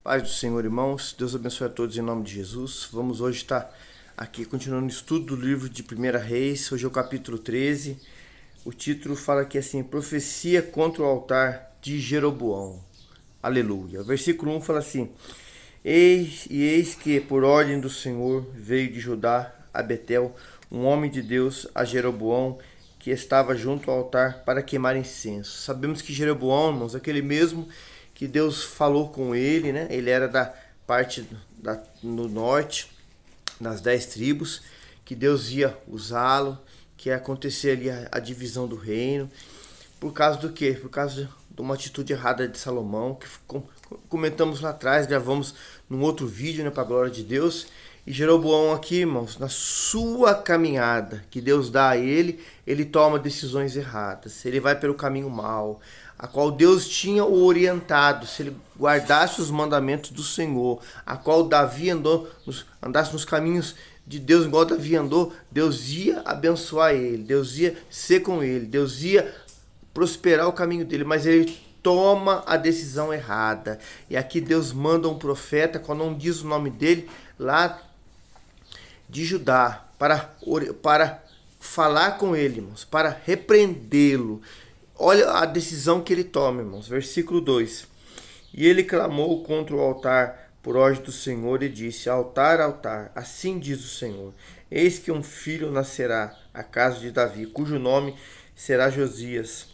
Paz do Senhor, irmãos. Deus abençoe a todos em nome de Jesus. Vamos hoje estar aqui continuando o estudo do livro de 1 Reis. Hoje é o capítulo 13. O título fala aqui assim: Profecia contra o altar de Jeroboão. Aleluia. O versículo 1 fala assim: Eis que, por ordem do Senhor, veio de Judá a Betel um homem de Deus a Jeroboão, que estava junto ao altar para queimar incenso. Sabemos que Jeroboão, irmãos, é aquele mesmo que Deus falou com ele, né? Ele era da parte no norte, das 10 tribos, que Deus ia usá-lo, que ia acontecer ali a divisão do reino. Por causa do quê? Por causa de uma atitude errada de Salomão, que comentamos lá atrás, gravamos num outro vídeo, né, para a glória de Deus. E Jeroboão aqui, irmãos, na sua caminhada que Deus dá a ele, ele toma decisões erradas. Ele vai pelo caminho mau, a qual Deus tinha o orientado, se ele guardasse os mandamentos do Senhor, a qual Davi andasse nos caminhos de Deus, igual Davi andou, Deus ia abençoar ele, Deus ia ser com ele, Deus ia prosperar o caminho dele, mas ele toma a decisão errada. E aqui Deus manda um profeta, quando não diz o nome dele, lá de Judá, para falar com ele, irmãos, para repreendê-lo. Olha a decisão que ele toma, irmãos. Versículo 2. E ele clamou contra o altar por ordem do Senhor e disse: Altar, altar, assim diz o Senhor: Eis que um filho nascerá à casa de Davi, cujo nome será Josias,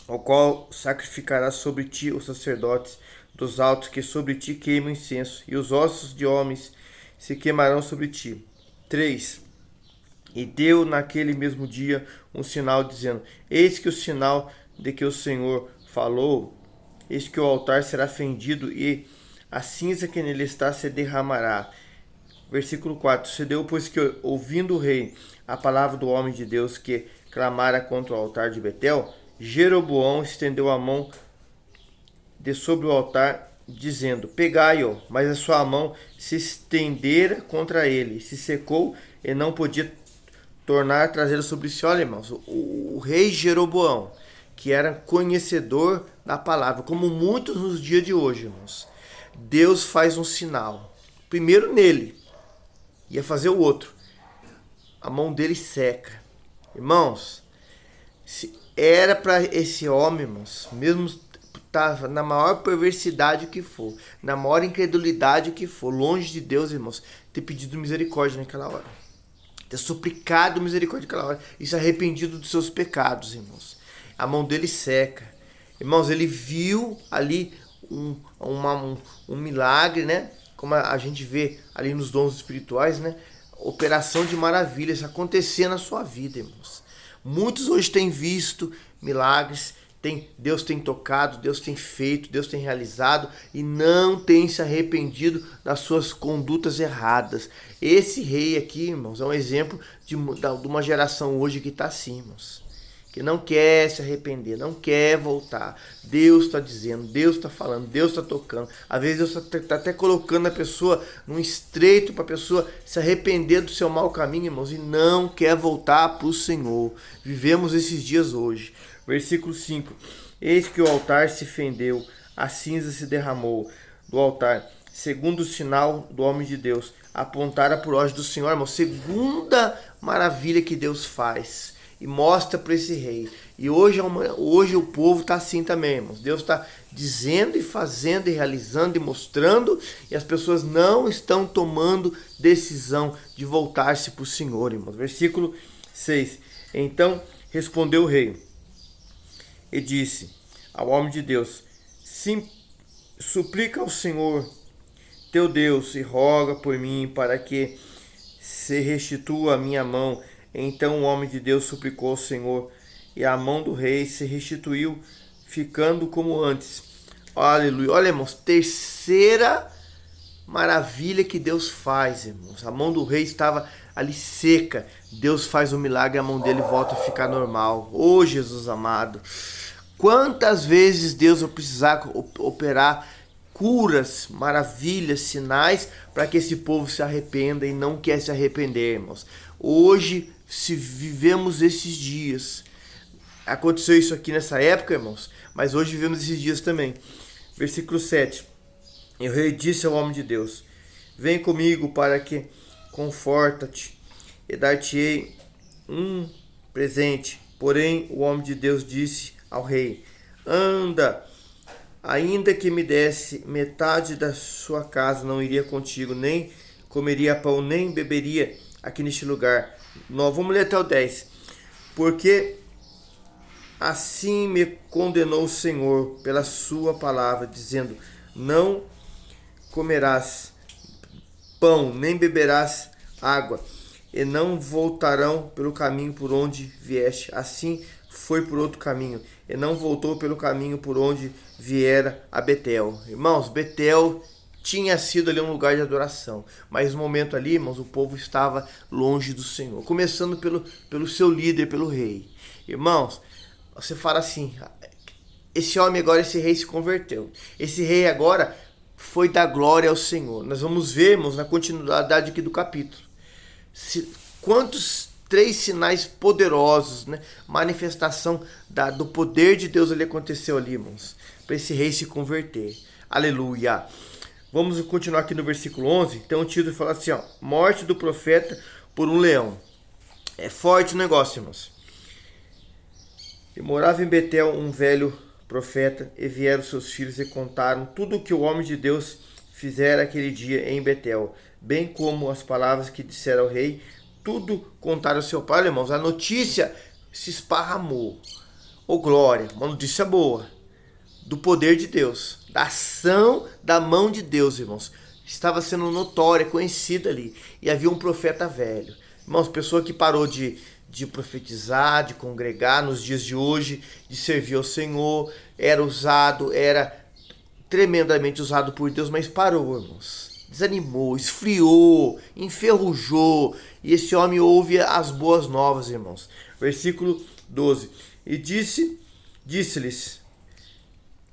ao qual sacrificará sobre ti os sacerdotes dos altos que sobre ti queimam incenso, e os ossos de homens se queimarão sobre ti. 3. E deu naquele mesmo dia um sinal, dizendo: Eis que o sinal de que o Senhor falou, eis que o altar será fendido, e a cinza que nele está se derramará. Versículo 4. Sucedeu, pois, que ouvindo o rei a palavra do homem de Deus que clamara contra o altar de Betel, Jeroboão estendeu a mão de sobre o altar, dizendo: Pegai-o. Mas a sua mão se estendera contra ele, se secou e não podia tornar a trazê-lo sobre si. Olha, irmãos, o rei Jeroboão, que era conhecedor da palavra, como muitos nos dias de hoje, irmãos, Deus faz um sinal. Primeiro nele, ia fazer o outro. A mão dele seca. Irmãos, se era para esse homem, irmãos, mesmo tá na maior perversidade que for, na maior incredulidade que for, longe de Deus, irmãos, ter pedido misericórdia naquela hora, ter suplicado misericórdia naquela hora e se arrependido dos seus pecados, irmãos. A mão dele seca. Irmãos, ele viu ali um milagre, né? Como a gente vê ali nos dons espirituais, né? Operação de maravilhas acontecer na sua vida, irmãos. Muitos hoje têm visto milagres, Deus tem tocado, Deus tem feito, Deus tem realizado e não tem se arrependido das suas condutas erradas. Esse rei aqui, irmãos, é um exemplo de uma geração hoje que está assim, irmãos, que não quer se arrepender, não quer voltar. Deus está dizendo, Deus está falando, Deus está tocando. Às vezes Deus está até colocando a pessoa num estreito para a pessoa se arrepender do seu mau caminho, irmãos, e não quer voltar para o Senhor. Vivemos esses dias hoje. Versículo 5. Eis que o altar se fendeu, a cinza se derramou do altar, segundo o sinal do homem de Deus, apontara por ordem do Senhor, irmão. Segunda maravilha que Deus faz e mostra para esse rei. E hoje o povo está assim também, irmãos. Deus está dizendo e fazendo e realizando e mostrando, e as pessoas não estão tomando decisão de voltar-se para o Senhor, irmãos. Versículo 6. Então respondeu o rei e disse ao homem de Deus: Sim, suplica ao Senhor teu Deus e roga por mim para que se restitua a minha mão. Então o homem de Deus suplicou ao Senhor, e a mão do rei se restituiu, ficando como antes. Aleluia. Olha, irmãos, terceira maravilha que Deus faz, irmãos. A mão do rei estava ali seca. Deus faz um milagre e a mão dele volta a ficar normal. Ô, Jesus amado, quantas vezes Deus vai precisar operar curas, maravilhas, sinais para que esse povo se arrependa e não quer se arrepender, irmãos. Hoje, se vivemos esses dias, aconteceu isso aqui nessa época, irmãos, mas hoje vivemos esses dias também. Versículo 7. E o rei disse ao homem de Deus: vem comigo para que conforta-te e dar-te-ei um presente. Porém, o homem de Deus disse ao rei: anda, ainda que me desse metade da sua casa, não iria contigo, nem comeria pão, nem beberia aqui neste lugar. Vamos ler até o 10. Porque assim me condenou o Senhor pela sua palavra, dizendo: não comerás pão, nem beberás água, e não voltarão pelo caminho por onde vieste. Assim foi por outro caminho, e não voltou pelo caminho por onde viera a Betel. Irmãos, Betel tinha sido ali um lugar de adoração, mas no momento ali, irmãos, o povo estava longe do Senhor, começando pelo seu líder, pelo rei. Irmãos, você fala assim: esse homem agora, esse rei se converteu, esse rei agora foi dar glória ao Senhor. Nós vamos ver, irmãos, na continuidade aqui do capítulo, quantos três sinais poderosos, né? Manifestação do poder de Deus ali aconteceu ali, irmãos, para esse rei se converter. Aleluia. Vamos continuar aqui no versículo 11. Tem um título que fala assim, ó: morte do profeta por um leão. É forte o negócio, irmãos. E morava em Betel um velho profeta, e vieram seus filhos e contaram tudo o que o homem de Deus fizera aquele dia em Betel, bem como as palavras que dissera ao rei. Tudo contaram ao seu pai. Irmãos, a notícia se esparramou. Ô glória, uma notícia boa do poder de Deus, da ação da mão de Deus, irmãos. Estava sendo notória, conhecida ali. E havia um profeta velho. Irmãos, pessoa que parou de profetizar, de congregar nos dias de hoje, de servir ao Senhor, era tremendamente usado por Deus, mas parou, irmãos. Desanimou, esfriou, enferrujou, e esse homem ouve as boas novas, irmãos. Versículo 12. E disse-lhes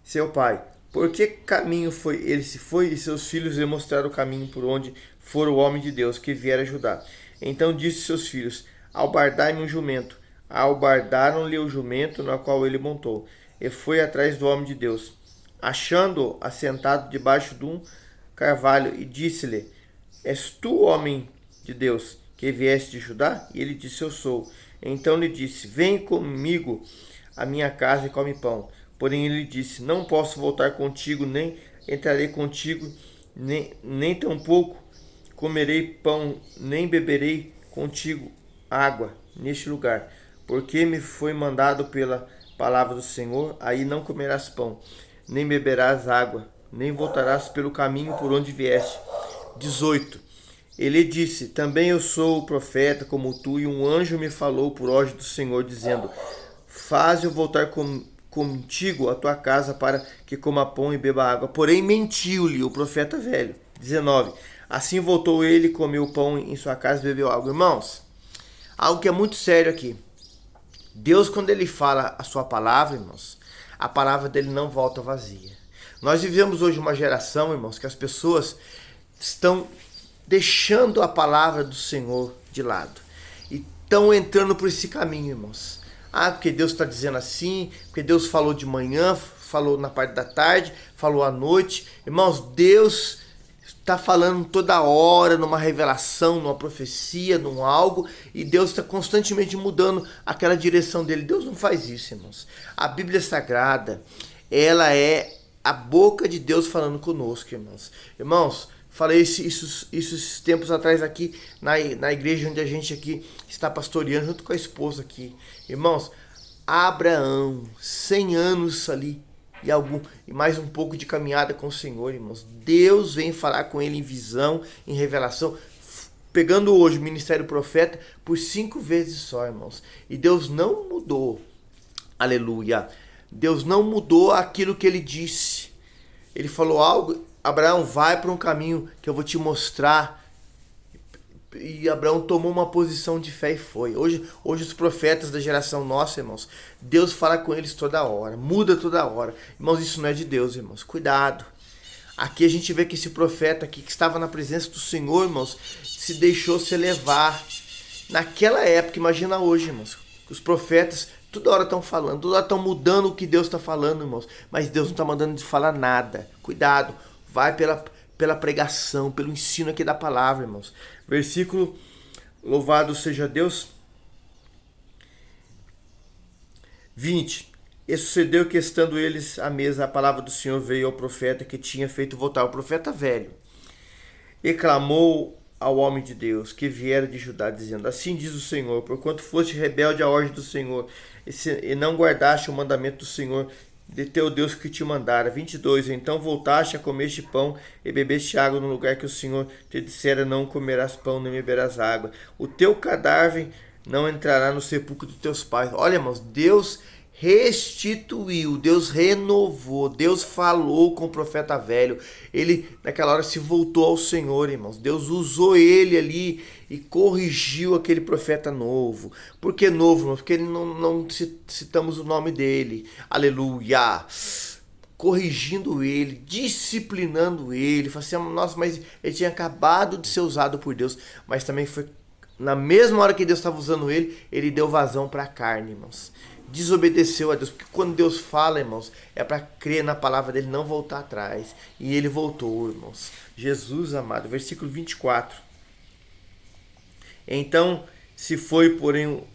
seu pai: por que caminho ele se foi, e seus filhos lhe mostraram o caminho por onde fora o homem de Deus que viera ajudar. Então disse seus filhos: albardai-me um jumento. Albardaram-lhe o jumento na qual ele montou, e foi atrás do homem de Deus, achando-o assentado debaixo de um carvalho, e disse-lhe: és tu, homem de Deus, que vieste de Judá? E ele disse: eu sou. Então lhe disse: vem comigo à minha casa e come pão. Porém ele disse: não posso voltar contigo, nem entrarei contigo, nem tampouco comerei pão, nem beberei contigo água neste lugar, porque me foi mandado pela palavra do Senhor: aí não comerás pão, nem beberás água, nem voltarás pelo caminho por onde vieste. 18. Ele disse: também eu sou o profeta como tu, e um anjo me falou por ordem do Senhor, dizendo: faze-o voltar contigo a tua casa, para que coma pão e beba água. Porém mentiu-lhe o profeta velho. 19. Assim voltou ele, comeu pão em sua casa e bebeu água. Irmãos, algo que é muito sério aqui. Deus, quando ele fala a sua palavra, irmãos, a palavra dele não volta vazia. Nós vivemos hoje uma geração, irmãos, que as pessoas estão deixando a palavra do Senhor de lado e estão entrando por esse caminho, irmãos. Porque Deus está dizendo assim, porque Deus falou de manhã, falou na parte da tarde, falou à noite. Irmãos, Deus está falando toda hora, numa revelação, numa profecia, num algo, e Deus está constantemente mudando aquela direção dele. Deus não faz isso, irmãos. A Bíblia Sagrada, ela é a boca de Deus falando conosco, irmãos. Irmãos, falei isso esses tempos atrás aqui na igreja onde a gente aqui está pastoreando, junto com a esposa aqui. Irmãos, Abraão, 100 anos ali e mais um pouco de caminhada com o Senhor, irmãos. Deus vem falar com ele em visão, em revelação, pegando hoje o ministério profeta por 5 vezes só, irmãos. E Deus não mudou. Aleluia. Deus não mudou aquilo que ele disse. Ele falou algo: Abraão, vai para um caminho que eu vou te mostrar. E Abraão tomou uma posição de fé e foi. Hoje os profetas da geração nossa, irmãos, Deus fala com eles toda hora, muda toda hora. Irmãos, isso não é de Deus, irmãos. Cuidado. Aqui a gente vê que esse profeta aqui, que estava na presença do Senhor, irmãos, se deixou se levar. Naquela época, imagina hoje, irmãos, os profetas toda hora estão falando, toda hora estão mudando o que Deus está falando, irmãos. Mas Deus não está mandando de falar nada. Cuidado. Vai pela pregação, pelo ensino aqui da palavra, irmãos. Versículo, louvado seja Deus, 20. E sucedeu que, estando eles à mesa, a palavra do Senhor veio ao profeta que tinha feito voltar, o profeta velho, e clamou ao homem de Deus que viera de Judá, dizendo: assim diz o Senhor, porquanto foste rebelde à ordem do Senhor, e não guardaste o mandamento do Senhor de teu Deus que te mandara. 22. Então voltaste a comeste pão e bebeste água no lugar que o Senhor te dissera: não comerás pão nem beberás água. O teu cadáver não entrará no sepulcro dos teus pais. Olha, irmãos, Deus restituiu, Deus renovou, Deus falou com o profeta velho. Ele naquela hora se voltou ao Senhor, irmãos. Deus usou ele ali e corrigiu aquele profeta novo. Por que novo, irmãos? Porque não citamos o nome dele. Aleluia! Corrigindo ele, disciplinando ele. Falei assim: nossa, mas ele tinha acabado de ser usado por Deus. Mas também foi na mesma hora que Deus estava usando ele, ele deu vazão para a carne, irmãos. Desobedeceu a Deus, porque quando Deus fala, irmãos, é para crer na palavra dele, não voltar atrás. E ele voltou, irmãos. Jesus amado, versículo 24. Então se foi, porém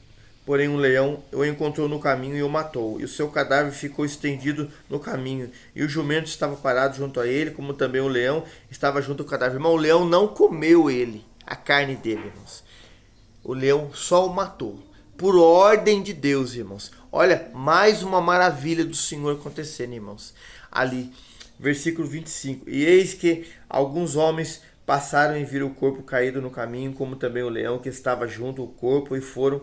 um leão o encontrou no caminho e o matou, e o seu cadáver ficou estendido no caminho, e o jumento estava parado junto a ele, como também o leão estava junto ao cadáver. Irmão, o leão não comeu ele, a carne dele, irmãos. O leão só o matou, por ordem de Deus, irmãos. Olha, mais uma maravilha do Senhor acontecendo, irmãos. Ali, versículo 25. E eis que alguns homens passaram e viram o corpo caído no caminho, como também o leão que estava junto ao corpo, e foram,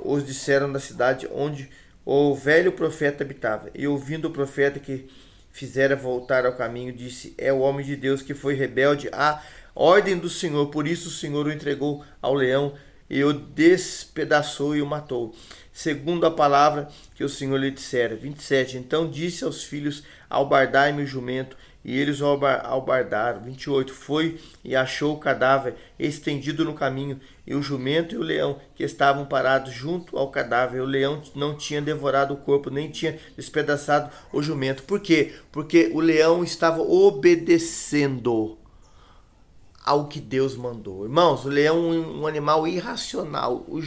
os disseram da cidade onde o velho profeta habitava. E ouvindo o profeta que fizera voltar ao caminho, disse: é o homem de Deus que foi rebelde à ordem do Senhor, por isso o Senhor o entregou ao leão e o despedaçou e o matou, segundo a palavra que o Senhor lhe dissera. 27. Então disse aos filhos: albardai-me o jumento, e eles o albardaram. 28. Foi e achou o cadáver estendido no caminho, e o jumento e o leão que estavam parados junto ao cadáver. O leão não tinha devorado o corpo, nem tinha despedaçado o jumento. Por quê? Porque o leão estava obedecendo ao que Deus mandou. Irmãos, o leão é um animal irracional, o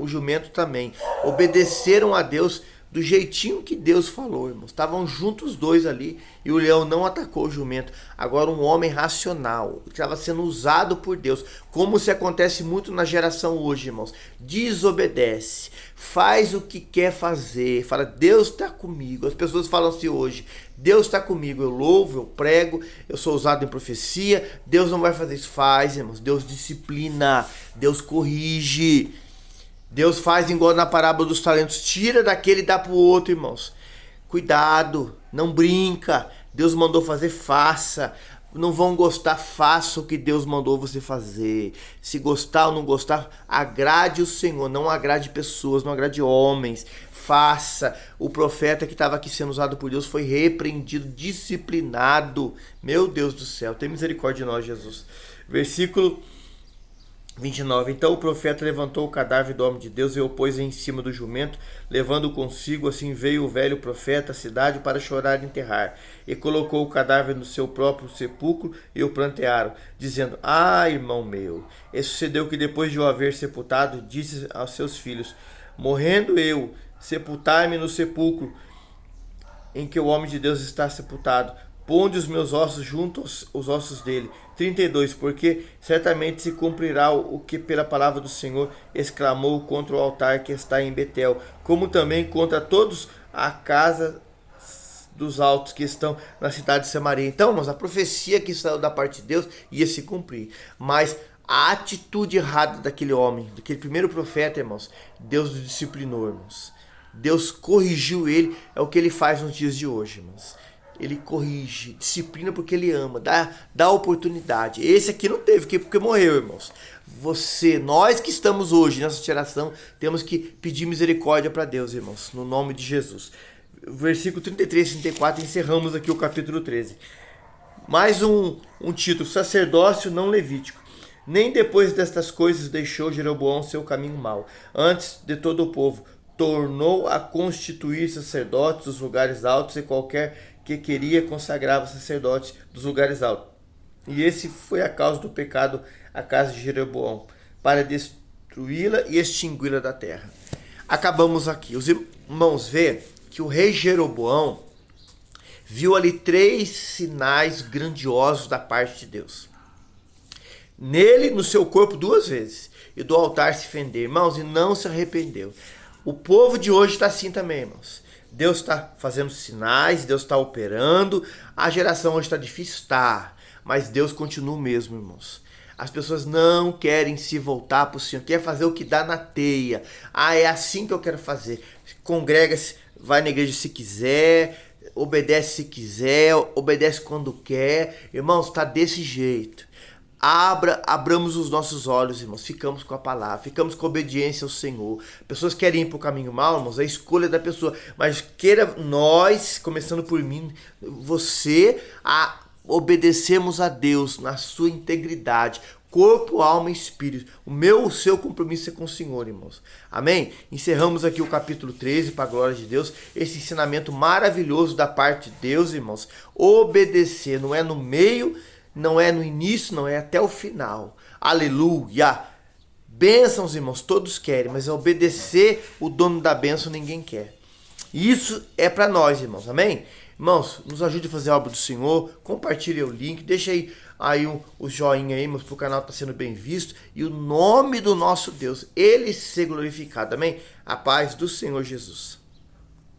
jumento também. Obedeceram a Deus do jeitinho que Deus falou, irmãos. Estavam juntos os dois ali e o leão não atacou o jumento. Agora um homem racional, que estava sendo usado por Deus, como se acontece muito na geração hoje, irmãos. Desobedece, faz o que quer fazer, fala: Deus está comigo. As pessoas falam assim hoje: Deus está comigo, eu louvo, eu prego, eu sou usado em profecia, Deus não vai fazer isso. Faz, irmãos. Deus disciplina, Deus corrige. Deus faz igual na parábola dos talentos, tira daquele e dá para o outro, irmãos. Cuidado, não brinca. Deus mandou fazer, faça. Não vão gostar, faça o que Deus mandou você fazer. Se gostar ou não gostar, agrade o Senhor, não agrade pessoas, não agrade homens. Faça. O profeta que estava aqui sendo usado por Deus foi repreendido, disciplinado. Meu Deus do céu, tem misericórdia de nós, Jesus. Versículo 29. Então o profeta levantou o cadáver do homem de Deus e o pôs em cima do jumento, levando-o consigo. Assim veio o velho profeta à cidade para chorar e enterrar, e colocou o cadáver no seu próprio sepulcro, e o prantearam, dizendo: ah, irmão meu. E sucedeu que, depois de o haver sepultado, disse aos seus filhos: morrendo eu, sepultai-me no sepulcro em que o homem de Deus está sepultado. Ponde os meus ossos junto aos ossos dele. 32. Porque certamente se cumprirá o que pela palavra do Senhor exclamou contra o altar que está em Betel, como também contra todos a casa dos altos que estão na cidade de Samaria. Então, irmãos, a profecia que saiu da parte de Deus ia se cumprir. Mas a atitude errada daquele homem, daquele primeiro profeta, irmãos, Deus o disciplinou, irmãos. Deus corrigiu ele. É o que ele faz nos dias de hoje, irmãos. Ele corrige, disciplina porque ele ama, dá oportunidade. Esse aqui não teve, porque morreu, irmãos. Nós que estamos hoje nessa geração, temos que pedir misericórdia para Deus, irmãos, no nome de Jesus. Versículo 33 e 34, encerramos aqui o capítulo 13. Mais um título: sacerdócio não levítico. Nem depois destas coisas deixou Jeroboão seu caminho mau. Antes de todo o povo, tornou a constituir sacerdotes dos lugares altos, e qualquer que queria consagrar os sacerdotes dos lugares altos. E esse foi a causa do pecado, a casa de Jeroboão, para destruí-la e extingui-la da terra. Acabamos aqui. Os irmãos vê que o rei Jeroboão viu ali 3 sinais grandiosos da parte de Deus. Nele, no seu corpo 2 vezes, e do altar se fender, irmãos, e não se arrependeu. O povo de hoje está assim também, irmãos. Deus está fazendo sinais, Deus está operando. A geração hoje está difícil, está, mas Deus continua o mesmo, irmãos. As pessoas não querem se voltar para o Senhor, querem fazer o que dá na teia. Ah, é assim que eu quero fazer. Congrega-se, vai na igreja se quiser, obedece se quiser, obedece quando quer. Irmãos, está desse jeito. Abramos os nossos olhos, irmãos, ficamos com a palavra, ficamos com a obediência ao Senhor. Pessoas querem ir para o caminho mal, irmãos, é a escolha da pessoa, mas queira nós, começando por mim, você, a obedecermos a Deus na sua integridade, corpo, alma e espírito. O seu compromisso é com o Senhor, irmãos. Amém? Encerramos aqui o capítulo 13, para a glória de Deus, esse ensinamento maravilhoso da parte de Deus, irmãos. Obedecer, não é no meio, não é no início, não é até o final. Aleluia! Bênçãos, irmãos, todos querem, mas obedecer o dono da bênção ninguém quer. Isso é para nós, irmãos, amém? Irmãos, nos ajude a fazer a obra do Senhor, compartilhe o link, deixa aí o joinha aí, irmãos, para o canal estar sendo bem visto. E o nome do nosso Deus, ele ser glorificado, amém? A paz do Senhor Jesus.